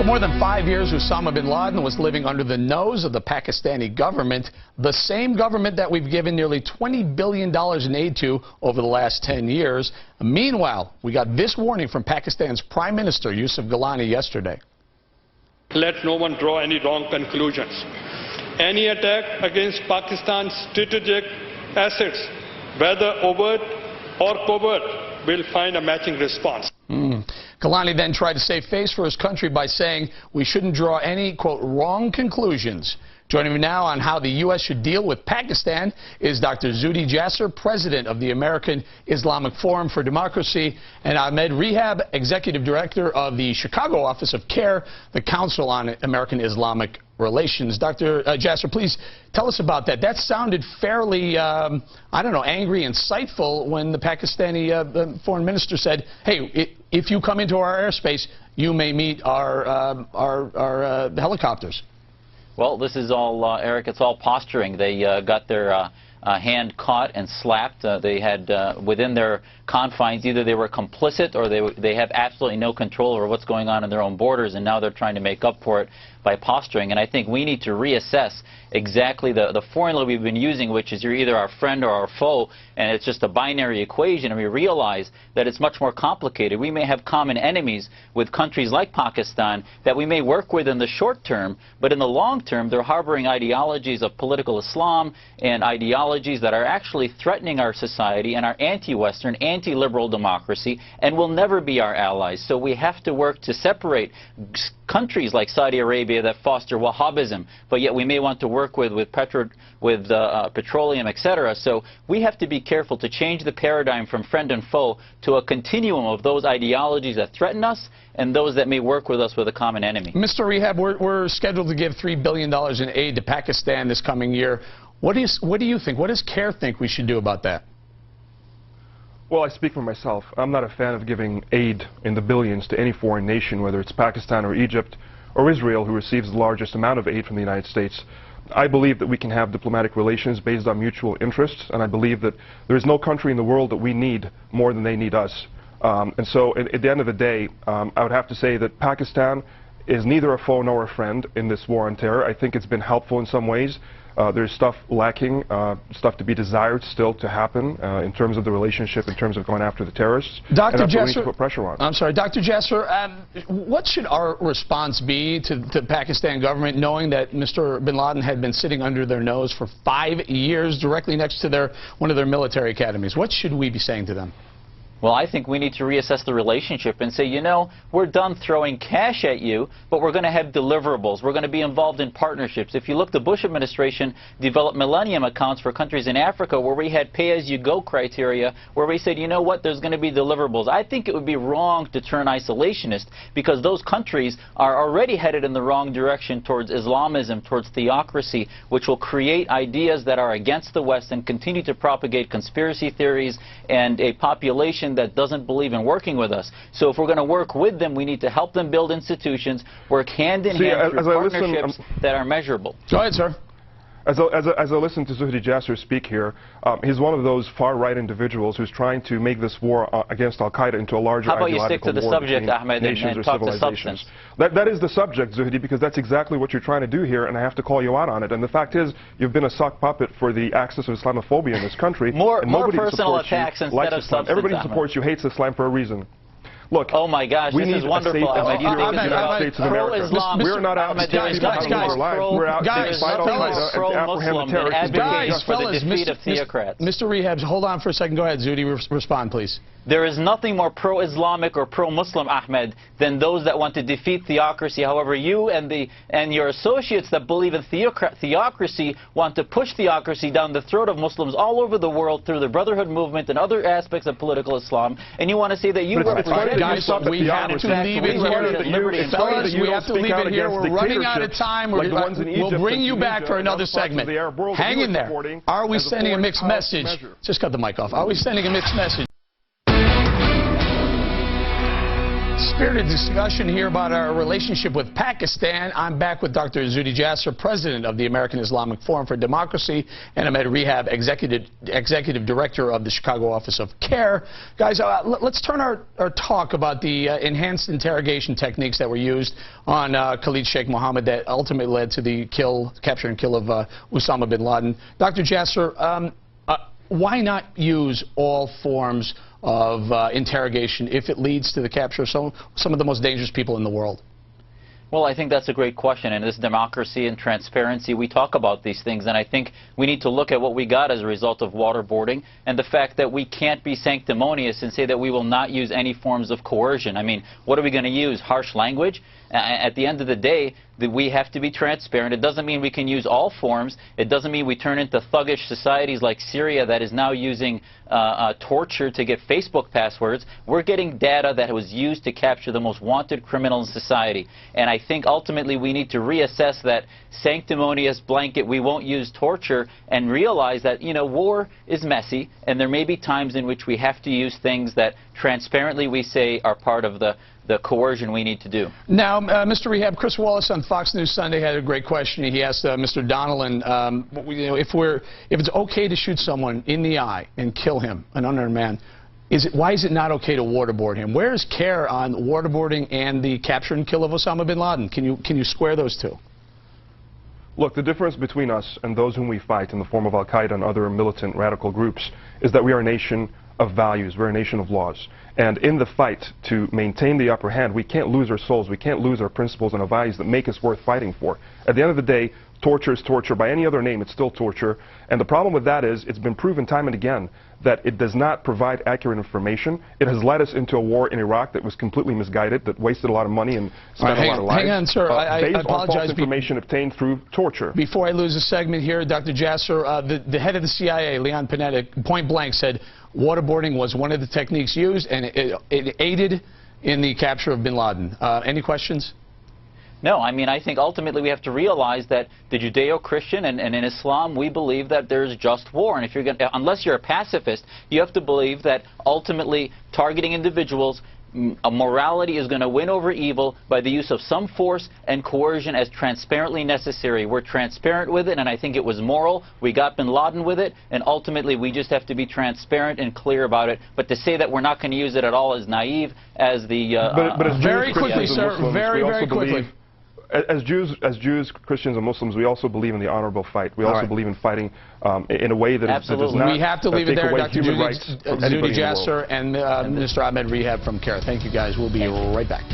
For more than 5 years, Osama bin Laden was living under the nose of the Pakistani government, the same government that we've given nearly $20 billion in aid to over the last 10 years. Meanwhile, we got this warning from Pakistan's Prime Minister Yusuf Gilani yesterday. Let no one draw any wrong conclusions. Any attack against Pakistan's strategic assets, whether overt or covert, will find a matching response. Gilani then tried to save face for his country by saying we shouldn't draw any, quote, wrong conclusions. Joining me now on how the U.S. should deal with Pakistan is Dr. Zuhdi Jasser, president of the American Islamic Forum for Democracy, and Ahmed Rehab, executive director of the Chicago office of CAIR, the Council on American Islamic Relations. Dr. Jasser, please tell us about that. That sounded fairly, I don't know, angry, insightful when the Pakistani foreign minister said, hey, if you come into our airspace, you may meet our helicopters. Well, this is all, Eric, it's all posturing. They got their hand caught and slapped. They had, within their confines, either they were complicit or they have absolutely no control over what's going on in their own borders, and now they're trying to make up for it by posturing. And I think we need to reassess exactly the formula we've been using, which is you're either our friend or our foe, and it's just a binary equation, and we realize that it's much more complicated. We may have common enemies with countries like Pakistan that we may work with in the short term, but in the long term they're harboring ideologies of political Islam and ideologies that are actually threatening our society and our anti-Western, anti-liberal democracy, and will never be our allies. So we have to work to separate countries like Saudi Arabia that foster Wahhabism, but yet we may want to work with petroleum, etc. So we have to be careful to change the paradigm from friend and foe to a continuum of those ideologies that threaten us and those that may work with us with a common enemy. Mr. Rehab, we're scheduled to give $3 billion in aid to Pakistan this coming year. What do you think? What does CAIR think we should do about that? Well, I speak for myself. I'm not a fan of giving aid in the billions to any foreign nation, whether it's Pakistan or Egypt or Israel, who receives the largest amount of aid from the United States. I believe that we can have diplomatic relations based on mutual interests, and I believe that there is no country in the world that we need more than they need us. And so at the end of the day, I would have to say that Pakistan is neither a foe nor a friend in this war on terror. I think it's been helpful in some ways. There's stuff lacking, stuff to be desired still to happen in terms of the relationship, in terms of going after the terrorists. Dr. And that's what we need Jasser, to put pressure on. I'm sorry, Dr. Jasser, what should our response be to the Pakistan government, knowing that Mr. bin Laden had been sitting under their nose for 5 years, directly next to one of their military academies? What should we be saying to them? Well, I think we need to reassess the relationship and say, you know, we're done throwing cash at you, but we're going to have deliverables. We're going to be involved in partnerships. If you look, the Bush administration developed millennium accounts for countries in Africa where we had pay-as-you-go criteria, where we said, you know what, there's going to be deliverables. I think it would be wrong to turn isolationist because those countries are already headed in the wrong direction towards Islamism, towards theocracy, which will create ideas that are against the West and continue to propagate conspiracy theories and a population that doesn't believe in working with us. So if we're going to work with them, we need to help them build institutions, work hand in hand through partnerships that are measurable. Go ahead, sir. As I listen to Zuhdi Jasser speak here, he's one of those far-right individuals who's trying to make this war against Al-Qaeda into a larger ideological war. How about you stick to the subject, Ahmed, and talk to substance? That is the subject, Zuhdi, because that's exactly what you're trying to do here, and I have to call you out on it. And the fact is, you've been a sock puppet for the axis of Islamophobia in this country. More personal attacks instead of substance. Everybody who supports you hates Islam for a reason. Look, oh my gosh, this is wonderful. Ahmed, you think this is about States of America. We're not out to guys, we're out to fight Al-Qaeda and apprehend terrorists. For the defeat of theocrats. Mr. Rehab, hold on for a second. Go ahead, Zuhdi, respond, please. There is nothing more pro-Islamic or pro-Muslim, Ahmed, than those that want to defeat theocracy. However, you and your associates that believe in theocracy want to push theocracy down the throat of Muslims all over the world through the Brotherhood movement and other aspects of political Islam. And you want to say that you represent... Guys, we have to leave it here. Fellas, we have to leave it here. We're running out of time. We'll bring you back for another segment. Hang in there. Are we sending a mixed message? Just cut the mic off. Are we sending a mixed message? Spirited discussion here about our relationship with Pakistan. I'm back with Dr. Zuhdi Jasser, president of the American Islamic Forum for Democracy, and Ahmed Rehab, executive director of the Chicago office of CAIR. Guys, let's turn our talk about the enhanced interrogation techniques that were used on Khalid Sheikh Mohammed that ultimately led to the capture and kill of Osama bin Laden. Dr. Jasser, why not use all forms of interrogation if it leads to the capture of some of the most dangerous people in the world? Well, I think that's a great question. In this democracy and transparency, we talk about these things, and I think we need to look at what we got as a result of waterboarding and the fact that we can't be sanctimonious and say that we will not use any forms of coercion. I mean, what are we going to use? Harsh language? At the end of the day, we have to be transparent. It doesn't mean we can use all forms. It doesn't mean we turn into thuggish societies like Syria that is now using torture to get Facebook passwords. We're getting data that was used to capture the most wanted criminal in society. And I think ultimately we need to reassess that sanctimonious blanket, we won't use torture, and realize that, you know, war is messy, and there may be times in which we have to use things that transparently we say are part of the coercion we need to do. Now, Mr. Rehab, Chris Wallace on Fox News Sunday had a great question. He asked Mr. Donnellan, you know, if it's okay to shoot someone in the eye and kill him, an unarmed man, why is it not okay to waterboard him? Where is CAIR on waterboarding and the capture and kill of Osama bin Laden? Can you square those two? Look, the difference between us and those whom we fight in the form of Al-Qaeda and other militant radical groups is that we are a nation of values. We're a nation of laws. And in the fight to maintain the upper hand, we can't lose our souls. We can't lose our principles and our values that make us worth fighting for. At the end of the day, torture is torture. By any other name, it's still torture. And the problem with that is it's been proven time and again that it does not provide accurate information. It has led us into a war in Iraq that was completely misguided, that wasted a lot of money and spent a lot of lives. Hang on, sir. I based apologize. on false information obtained through torture. Before I lose a segment here, Dr. Jasser, the head of the CIA, Leon Panetta, point blank said waterboarding was one of the techniques used, and it aided in the capture of bin Laden. Any questions? No, I mean, I think ultimately we have to realize that the Judeo-Christian and in Islam, we believe that there's just war. And if you're unless you're a pacifist, you have to believe that ultimately targeting individuals, morality is going to win over evil by the use of some force and coercion as transparently necessary. We're transparent with it, and I think it was moral. We got bin Laden with it, and ultimately we just have to be transparent and clear about it. But to say that we're not going to use it at all is naive, as the... but as very quickly, sir, very quickly. As Jews, Christians, and Muslims, we also believe in the honorable fight. We also believe in fighting in a way that does not we have to leave it there, Dr. Zuhdi Jasser and Mr. Ahmed Rehab from CAIR. Thank you, guys. We'll be right back.